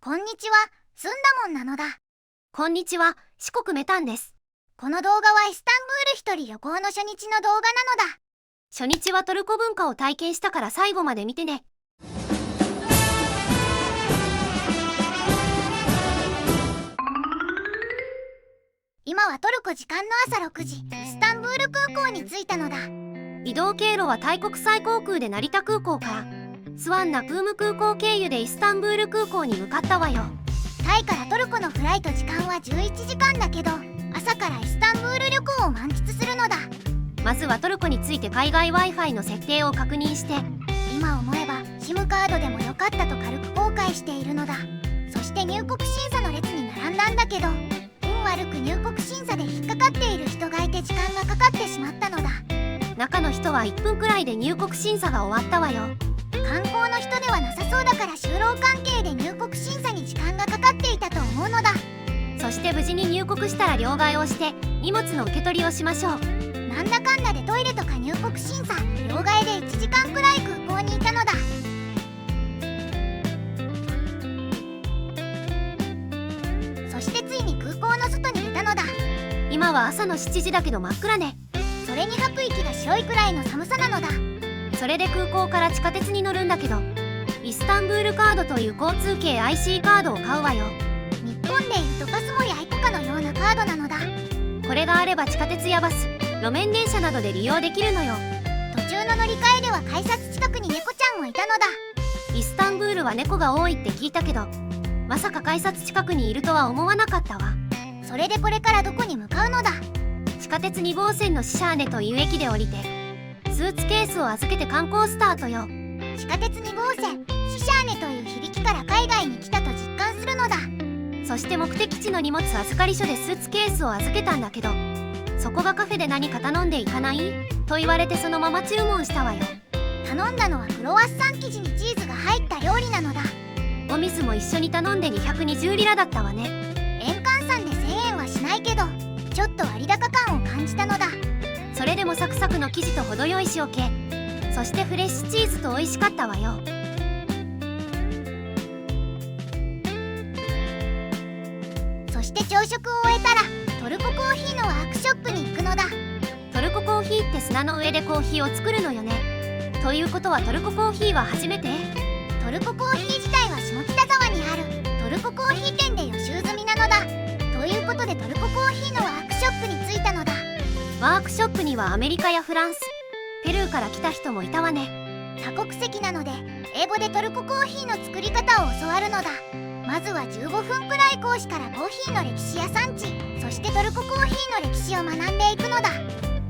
こんにちは、スンダモンなのだ。こんにちは、四国メタンです。この動画はイスタンブール一人旅行の初日の動画なのだ。初日はトルコ文化を体験したから最後まで見てね。今はトルコ時間の朝6時、イスタンブール空港に着いたのだ。移動経路はタイ国際航空で成田空港からスワンナプーム空港経由でイスタンブール空港に向かったわよ。タイからトルコのフライト時間は11時間だけど、朝からイスタンブール旅行を満喫するのだ。まずはトルコについて海外 Wi-Fi の設定を確認して、今思えば SIM カードでもよかったと軽く後悔しているのだ。そして入国審査の列に並んだんだけど、運悪く入国審査で引っかかっている人がいて時間がかかってしまったのだ。中の人は1分くらいで入国審査が終わったわよ。観光の人ではなさそうだから就労関係で入国審査に時間がかかっていたと思うのだ。そして無事に入国したら両替をして荷物の受け取りをしましょう。なんだかんだでトイレとか入国審査、両替で1時間くらい空港にいたのだ。そしてついに空港の外に出たのだ。今は朝の7時だけど真っ暗ね。それに吐く息が白いくらいの寒さなのだ。それで空港から地下鉄に乗るんだけど、イスタンブールカードという交通系 IC カードを買うわよ。日本でいうとパスモやイコカのようなカードなのだ。これがあれば地下鉄やバス、路面電車などで利用できるのよ。途中の乗り換えでは改札近くに猫ちゃんもいたのだ。イスタンブールは猫が多いって聞いたけど、まさか改札近くにいるとは思わなかったわ。それでこれからどこに向かうのだ。地下鉄2号線のシシャーネという駅で降りて、スーツケースを預けて観光スタートよ。地下鉄2号線、シシャーネという響きから海外に来たと実感するのだ。そして目的地の荷物預かり所でスーツケースを預けたんだけど、そこがカフェで何か頼んでいかないと言われてそのまま注文したわよ。頼んだのはクロワッサン生地にチーズが入った料理なのだ。お水も一緒に頼んで220リラだったわね。円換算で1000円はしないけど、ちょっと割高感を感じたのだ。それでもサクサクの生地と程よい塩気、そしてフレッシュチーズと美味しかったわよ。そして朝食を終えたらトルココーヒーのワークショップに行くのだ。トルココーヒーって砂の上でコーヒーを作るのよね。ということはトルココーヒーは初めて？トルココーヒー自体は下北沢にあるトルココーヒー店で予習済みなのだ。ということでトルココーヒーのワークショップに着いたのだ。ワークショップにはアメリカやフランス、ペルーから来た人もいたわね。多国籍なので英語でトルココーヒーの作り方を教わるのだ。まずは15分くらい講師からコーヒーの歴史や産地、そしてトルココーヒーの歴史を学んでいくのだ。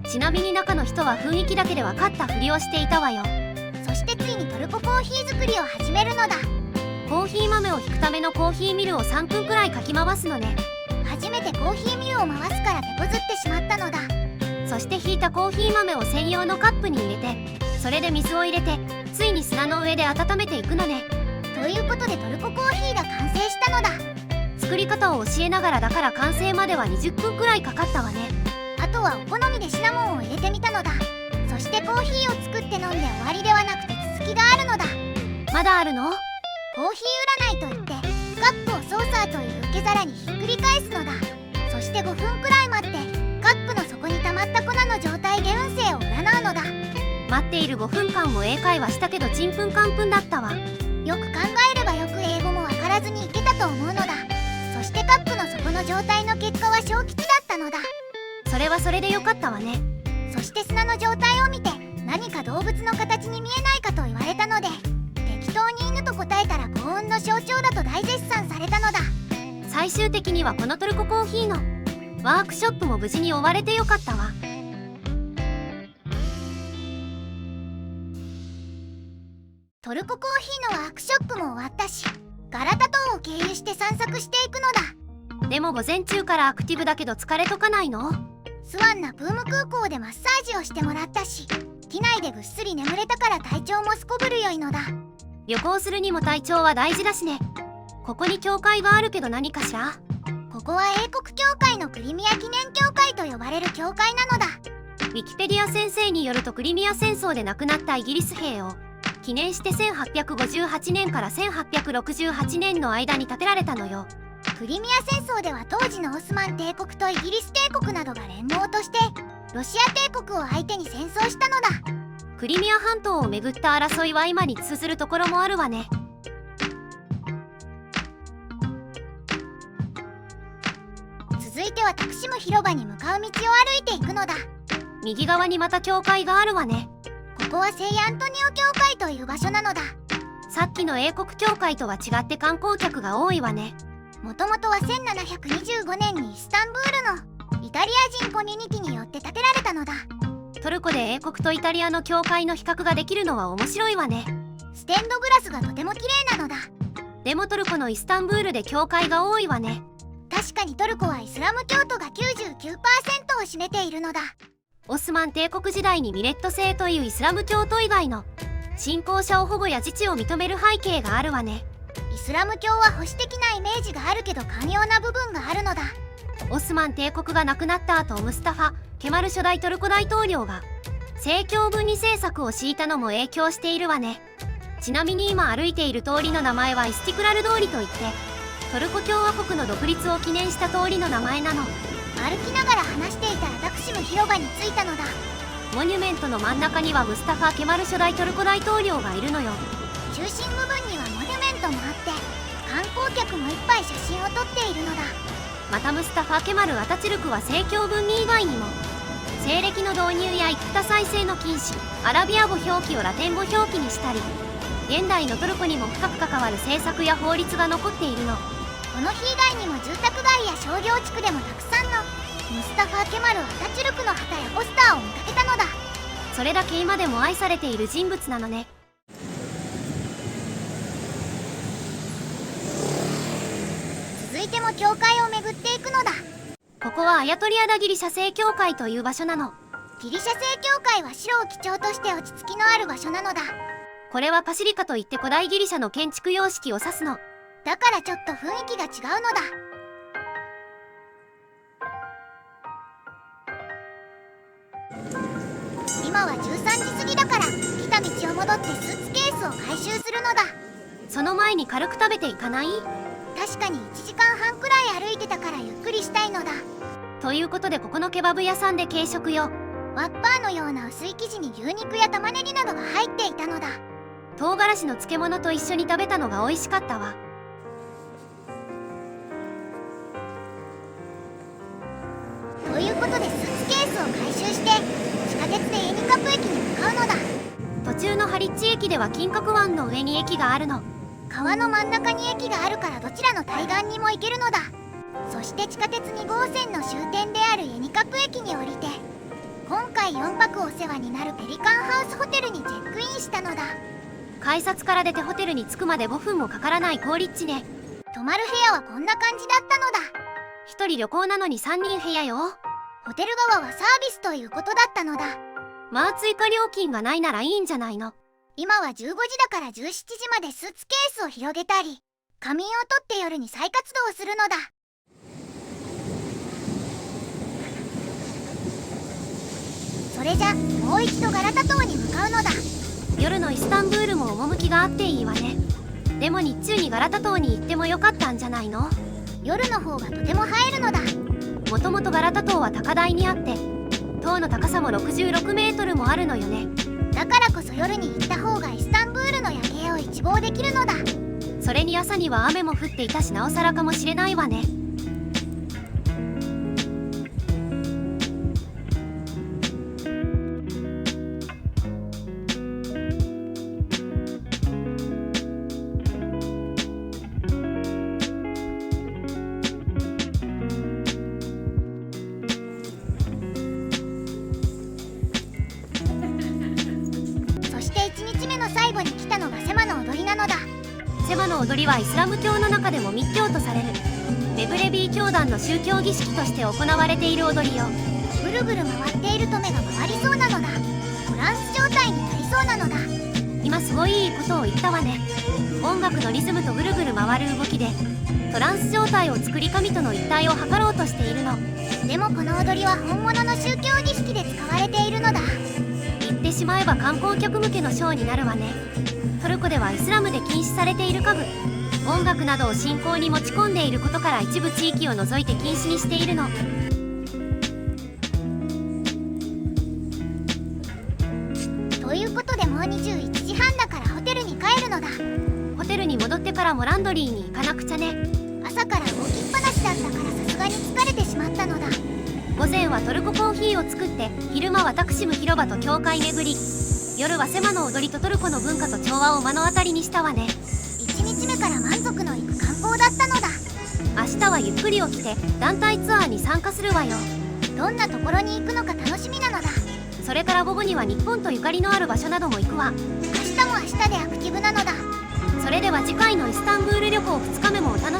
ちなみに中の人は雰囲気だけで分かったふりをしていたわよ。そしてついにトルココーヒー作りを始めるのだ。コーヒー豆をひくためのコーヒーミルを3分くらいかき回すのね。初めてコーヒーミルを回すから手こずってしまったのだ。そしてひいたコーヒー豆を専用のカップに入れて、それで水を入れて、ついに砂の上で温めていくのね。ということでトルココーヒーが完成したのだ。作り方を教えながらだから完成までは20分くらいかかったわね。あとはお好みでシナモンを入れてみたのだ。そしてコーヒーを作って飲んで終わりではなくて続きがあるのだ。まだあるの？コーヒー占いといってカップをソーサーという受け皿にひっくり返すのだ。そして5分くらい待ってカップの底に溜まった粉の状態で運勢を占うのだ。待っている5分間も英会話したけどちんぷんかんぷんだったわ。よく考えればよく英語もわからずにいけたと思うのだ。そしてカップの底の状態の結果は小吉だったのだ。それはそれでよかったわね。そして砂の状態を見て何か動物の形に見えないかと言われたので、適当に犬と答えたら幸運の象徴だと大絶賛されたのだ。最終的にはこのトルココーヒーのワークショップも無事に終われてよかったわ。トルココーヒーのワークショップも終わったし、ガラタ島を経由して散策していくのだ。でも午前中からアクティブだけど疲れとかないの？スワンナプーム空港でマッサージをしてもらったし、機内でぐっすり眠れたから体調もすこぶる良いのだ。旅行するにも体調は大事だしね。ここに教会があるけど何かしら？ここは英国教会のクリミア記念教会と呼ばれる教会なのだ。ウィキペディア先生によるとクリミア戦争で亡くなったイギリス兵を記念して1858年から1868年の間に建てられたのよ。クリミア戦争では当時のオスマン帝国とイギリス帝国などが連合としてロシア帝国を相手に戦争したのだ。クリミア半島をめぐった争いは今に通ずるところもあるわね。続いてはタクシム広場に向かう道を歩いていくのだ。右側にまた教会があるわね。ここは聖アントニオ教会という場所なのだ。さっきの英国教会とは違って観光客が多いわね。もともとは1725年にイスタンブールのイタリア人コミュニティによって建てられたのだ。トルコで英国とイタリアの教会の比較ができるのは面白いわね。ステンドグラスがとても綺麗なのだ。でもトルコのイスタンブールで教会が多いわね。確かにトルコはイスラム教徒が 99% を占めているのだ。オスマン帝国時代にミレット制というイスラム教徒以外の信仰者を保護や自治を認める背景があるわね。イスラム教は保守的なイメージがあるけど寛容な部分があるのだ。オスマン帝国が亡くなった後、ムスタファ・ケマル初代トルコ大統領が政教分離政策を敷いたのも影響しているわね。ちなみに今歩いている通りの名前はイスティクラル通りといってトルコ共和国の独立を記念した通りの名前なの。歩きながら話していたらタクシム広場に着いたのだ。モニュメントの真ん中にはムスタファ・ケマル初代トルコ大統領がいるのよ。中心部分にはモニュメントもあって観光客もいっぱい写真を撮っているのだ。またムスタファ・ケマル・アタチュルクは政教分離以外にも西暦の導入や一夫多妻制の禁止、アラビア語表記をラテン語表記にしたり、現代のトルコにも深く関わる政策や法律が残っているの。この日以外にも住宅街や商業地区でもたくさんのムスタファー・ケマル・アタチュルクの旗やポスターを見かけたのだ。それだけ今でも愛されている人物なのね。続いても教会を巡っていくのだ。ここはアヤトリアダギリシャ正教会という場所なの。ギリシャ正教会は白を基調として落ち着きのある場所なのだ。これはパシリカといって古代ギリシャの建築様式を指すの。だからちょっと雰囲気が違うのだ。今は13時過ぎだから来た道を戻ってスーツケースを回収するのだ。その前に軽く食べていかない？確かに1時間半くらい歩いてたからゆっくりしたいのだ。ということでここのケバブ屋さんで軽食よ。ワッパーのような薄い生地に牛肉や玉ねぎなどが入っていたのだ。唐辛子の漬物と一緒に食べたのが美味しかったわ。ということでスーツケースを回収して地下鉄でエニカップ駅に向かうのだ。途中のハリッチ駅では金閣湾の上に駅があるの。川の真ん中に駅があるからどちらの対岸にも行けるのだ。そして地下鉄2号線の終点であるエニカップ駅に降りて今回4泊お世話になるペリカンハウスホテルにチェックインしたのだ。改札から出てホテルに着くまで5分もかからない好立地ね。泊まる部屋はこんな感じだったのだ。1人旅行なのに3人部屋よ。ホテル側はサービスということだったのだ。まあ追加料金がないならいいんじゃないの。今は15時だから17時までスーツケースを広げたり仮眠をとって夜に再活動するのだ。それじゃもう一度ガラタ島に向かうのだ。夜のイスタンブールも趣があっていいわね。でも日中にガラタ島に行ってもよかったんじゃないの？夜の方がとても映えるのだ。もともとガラタ島は高台にあって塔の高さも66メートルもあるのよね。だからこそ夜に行った方がイスタンブールの夜景を一望できるのだ。それに朝には雨も降っていたしなおさらかもしれないわね。最後に来たのがセマの踊りなのだ。セマの踊りはイスラム教の中でも密教とされるメブレビー教団の宗教儀式として行われている踊りよ。ぐるぐる回っていると目が回りそうなのだ。トランス状態になりそうなのだ。今すごいいいことを言ったわね。音楽のリズムとぐるぐる回る動きでトランス状態を作り神との一体を図ろうとしているの。でもこの踊りは本物の宗教儀式で使われているのだ。言ってしまえば観光客向けのショーになるわね。ルコではイスラムで禁止されている家具、音楽などを信仰に持ち込んでいることから一部地域を除いて禁止にしているの。ということでもう21時半だからホテルに帰るのだ。ホテルに戻ってからもランドリーに行かなくちゃね。朝から動きっぱなしだったからさすがに疲れてしまったのだ。午前はトルココーヒーを作って、昼間はタクシム広場と教会巡り、夜はセマの踊りとトルコの文化と調和を目の当たりにしたわね。1日目から満足のいく観光だったのだ。明日はゆっくり起きて団体ツアーに参加するわよ。どんなところに行くのか楽しみなのだ。それから午後には日本とゆかりのある場所なども行くわ。明日も明日でアクティブなのだ。それでは次回のイスタンブール旅行2日目もお楽しみに。